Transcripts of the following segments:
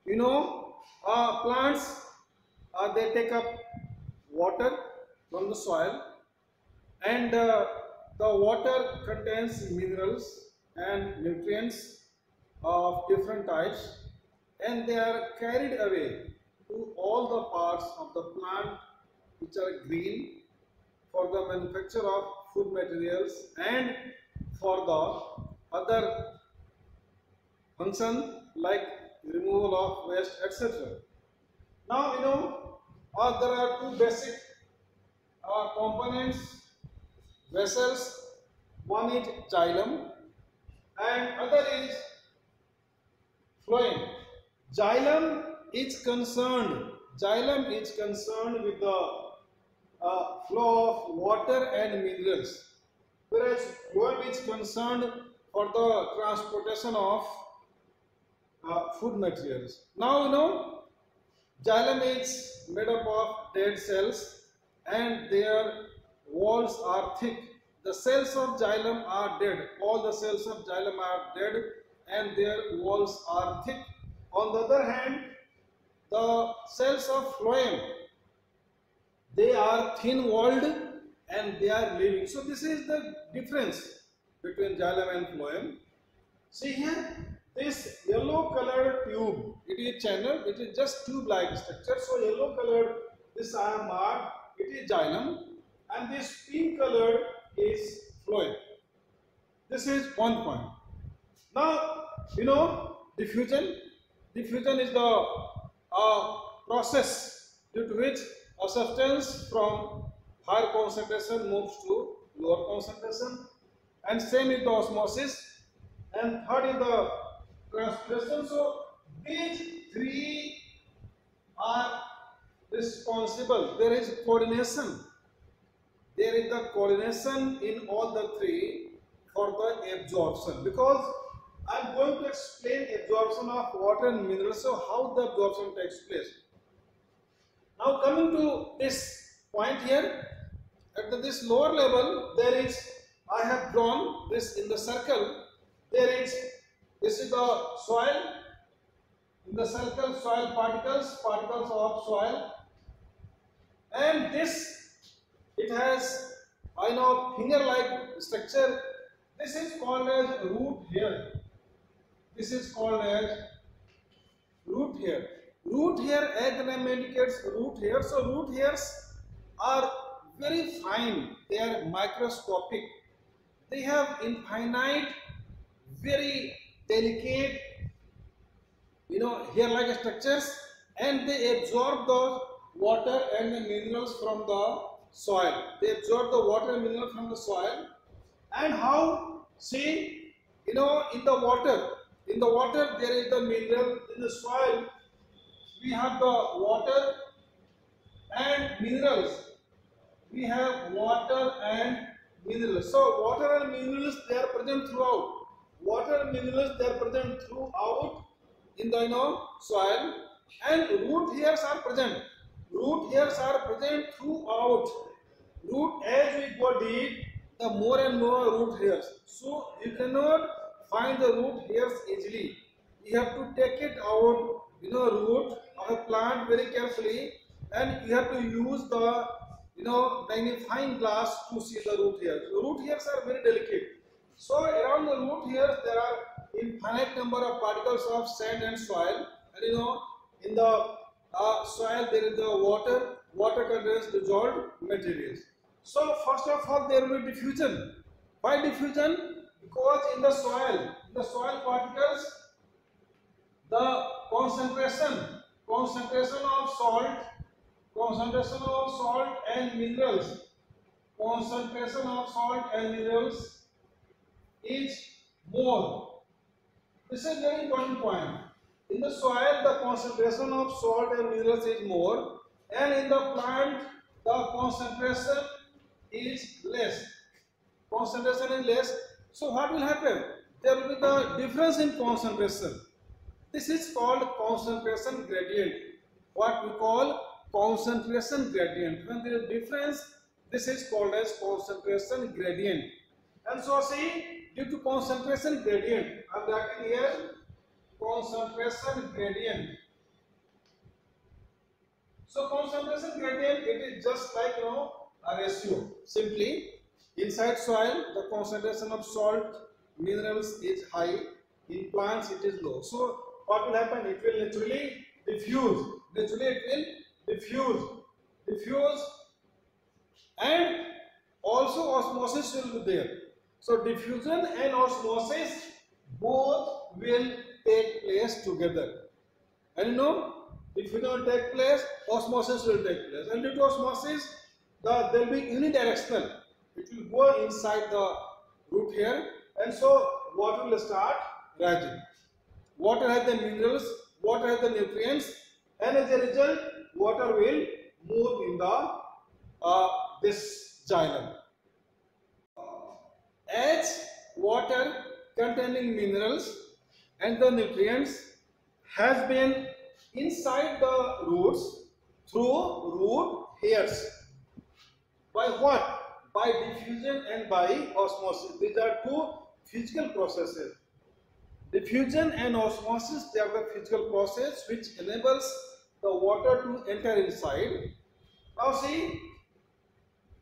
You know, plants they take up water from the soil, and the water contains minerals and nutrients of different types, and they are carried away to all the parts of the plant which are green for the manufacture of food materials and for the other function like removal of waste, etc. Now, there are two basic components, vessels. One is xylem and other is phloem. Xylem is concerned. Xylem is concerned with the flow of water and minerals, whereas phloem is concerned for the transportation of food materials. Now, xylem is made up of dead cells and their walls are thick. The cells of xylem are dead. All the cells of xylem are dead and their walls are thick. On the other hand, the cells of phloem, they are thin walled and they are living. So this is the difference between xylem and phloem. See here, this yellow colored tube, it is channel, it is just tube like structure. So yellow colored, this I have marked, it is xylem, and this pink colored is phloem. This is one point. Now, diffusion. Diffusion is the process due to which a substance from higher concentration moves to lower concentration, and same is the osmosis, and third is the transpiration. So these three are responsible. There is coordination. There is the coordination in all the three for the absorption, because I am going to explain absorption of water and minerals, so how the absorption takes place. Now coming to this point here, at this lower level, there is, I have drawn this in the circle, this is the soil, in the circle soil particles of soil, and this, it has, finger-like structure. This is called as root hair. This is called as root hair. Root hair, as the name indicates, root hair. So root hairs are very fine. They are microscopic. They have infinite, very delicate, hair-like structures, and they absorb the water and the minerals from the soil. They absorb the water and minerals from the soil. And how? See, in the water there is the mineral. In the soil we have the water and minerals. We have water and minerals. So water and minerals, they are present throughout. Water and minerals, they are present throughout in the soil, and root hairs are present. Root hairs are present throughout. Root, as we go deep, the more and more root hairs. So you cannot find the root hairs easily. You have to take it out, root of a plant very carefully, and you have to use the magnifying glass to see the root hairs. The root hairs are very delicate. So around the root hairs there are infinite number of particles of sand and soil, and in the soil there is the water. Water contains dissolved materials. So first of all there will be diffusion. Why diffusion? Because in the soil particles, the concentration of salt and minerals, is more. This is a very important point. In the soil, the concentration of salt and minerals is more, and in the plant, the concentration is less. So what will happen? There will be the difference in concentration. This is called concentration gradient. What we call concentration gradient. When there is difference, this is called as concentration gradient. And so see, due to concentration gradient, I am writing here concentration gradient. So concentration gradient, it is just like a ratio. Simply inside soil the concentration of salt minerals is high, in plants it is low. So what will happen? It will naturally diffuse. Naturally it will diffuse, and also osmosis will be there. So diffusion and osmosis both will take place together. And diffusion will take place, osmosis will take place. And due to osmosis, there will be unidirectional. It will go inside the root here, and so water will start rising. Water has the minerals, water has the nutrients, and as a result, water will move in the this xylem. As water containing minerals and the nutrients has been inside the roots through root hairs. By what? By diffusion and by osmosis. These are two physical processes. Diffusion and osmosis, they are the physical process which enables the water to enter inside. Now see,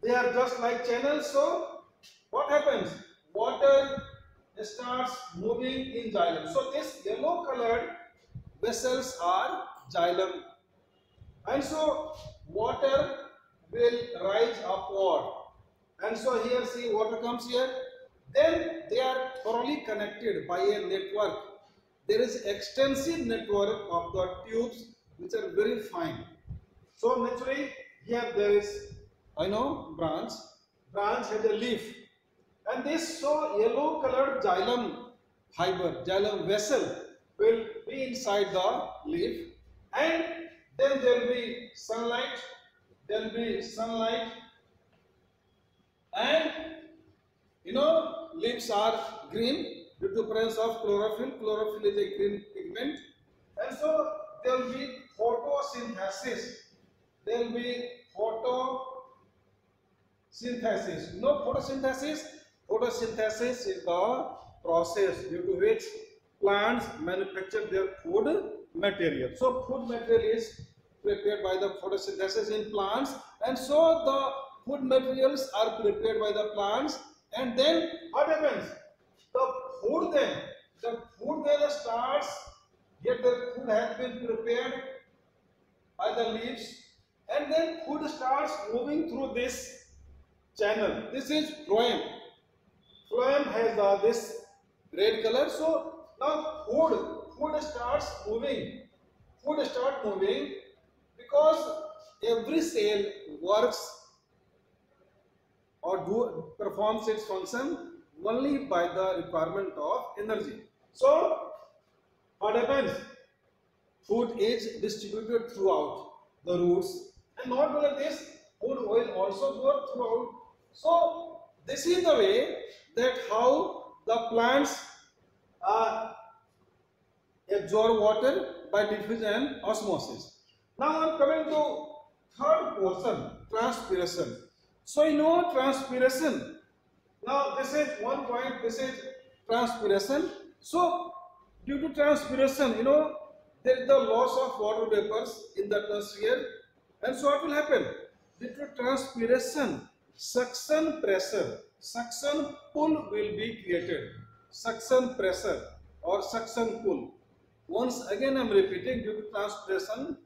they are just like channels. So what happens? Water starts moving in xylem. So this yellow colored vessels are xylem, and so water will rise upward. And so here see, water comes here, then they are thoroughly connected by a network. There is extensive network of the tubes which are very fine. So naturally here there is branch has a leaf, and this so yellow colored xylem fiber, xylem vessel will be inside the leaf, and then there will be sunlight, and leaves are green due to presence of chlorophyll. Chlorophyll is a green pigment, and so there will be photosynthesis. Photosynthesis is the process due to which plants manufacture their food material. So food material is prepared by the photosynthesis in plants, and so the food materials are prepared by the plants, and then what happens? The food then starts, yet the food has been prepared by the leaves, and then food starts moving through this channel. This is phloem. Phloem has this red color. So now food starts moving. Because every cell works or performs its function only by the requirement of energy. So what happens? Food is distributed throughout the roots, and not only this, food will also go throughout. So this is the way that how the plants absorb water by diffusion and osmosis. Now I am coming to third portion, transpiration. So transpiration. Now this is one point, this is transpiration. So due to transpiration, there is the loss of water vapors in the atmosphere, and so what will happen? Due to transpiration, suction pull will be created. Suction pressure or suction pull. Once again I am repeating, due to transpiration,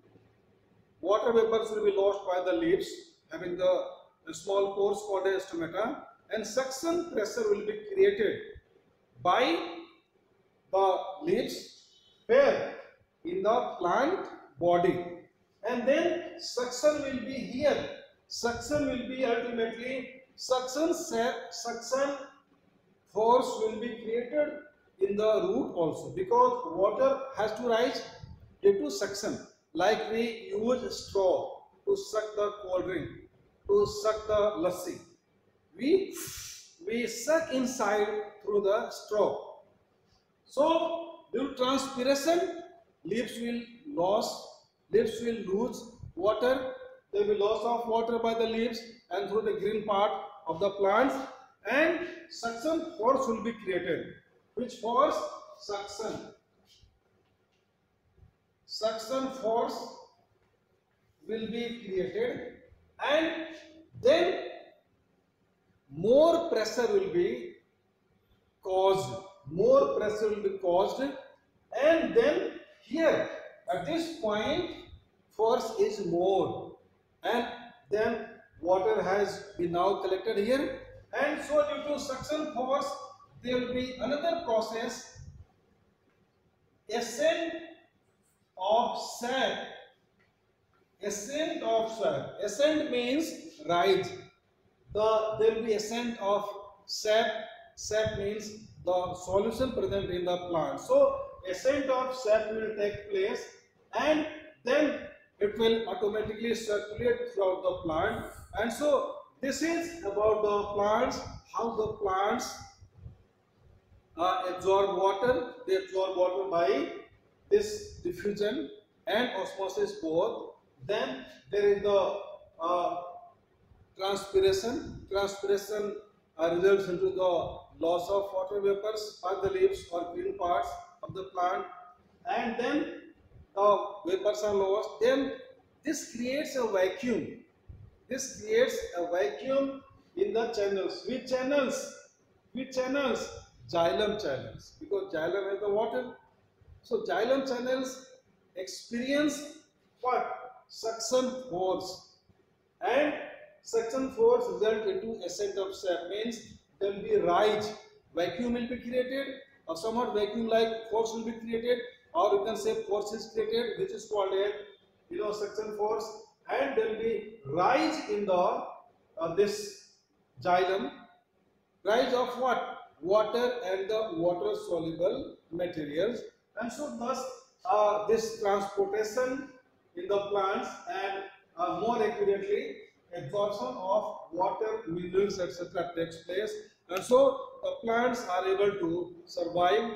water vapors will be lost by the leaves having the small pores called as stomata, and suction pressure will be created by the leaves where? In the plant body, and then suction will be here. Suction will be ultimately suction force will be created in the root also, because water has to rise due to suction. Like we use straw to suck the cold drink, to suck the lassi. We suck inside through the straw. So due to transpiration, leaves will lose water. There will be loss of water by the leaves and through the green part of the plants, and suction force will be created. Which force? Suction force will be created, and then more pressure will be caused. More pressure will be caused, and then here at this point force is more, and then water has been now collected here, and so due to suction force there will be another process, ascent of sap. Ascent of sap. Ascent means rise. There will be ascent of sap. Sap means the solution present in the plant. So ascent of sap will take place, and then it will automatically circulate throughout the plant. And so this is about the plants, how the plants absorb water. They absorb water by this diffusion and osmosis both. Then there is the transpiration. Transpiration results into the loss of water vapors by the leaves or green parts of the plant, and then the vapors are lost. Then this creates a vacuum. This creates a vacuum in the channels. Which channels? Which channels? Xylem channels, because xylem has the water. So xylem channels experience what? Suction force, and suction force result into ascent of sap, means there will be rise, vacuum will be created, or somewhat vacuum like force will be created, or you can say force is created, which is called a suction force, and there will be rise in the this xylem. Rise of what? Water and the water soluble materials, and so thus this transportation in the plants, and more accurately absorption of water, minerals, etc. takes place, and so the plants are able to survive.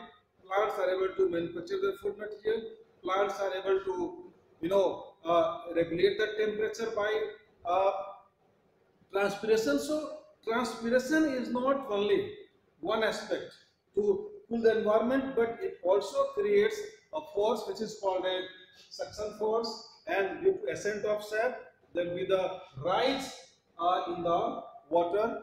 Plants are able to manufacture their food material. Plants are able to regulate the temperature by transpiration. So transpiration is not only one aspect to cool the environment, but it also creates a force which is called a suction force, and due to ascent of sap there will be the rise in the water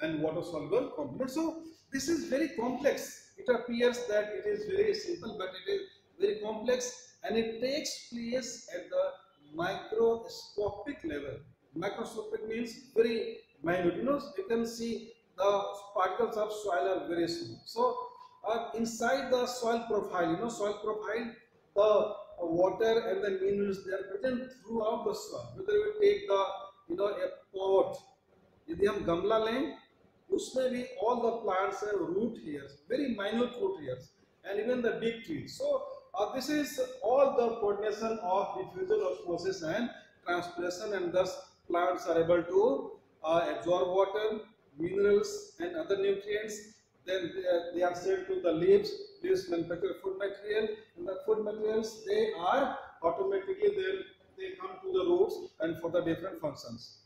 and water soluble components. So this is very complex. It appears that it is very simple, but it is very complex, and it takes place at the microscopic level. Microscopic means very minute. You can see the particles of soil are very small. So inside the soil profile, soil profile, the water and the minerals, they are present throughout the soil. Whether we take the a pot, यदि हम गमला लें, उसमें भी all the plants have root hairs, very minute root hairs, and even the big trees. So this is all the coordination of diffusion, osmosis, and transpiration, and thus plants are able to absorb water, minerals, and other nutrients. Then they are sent to the leaves. Leaves manufacture food material, and the food materials, they are automatically they come to the roots and for the different functions.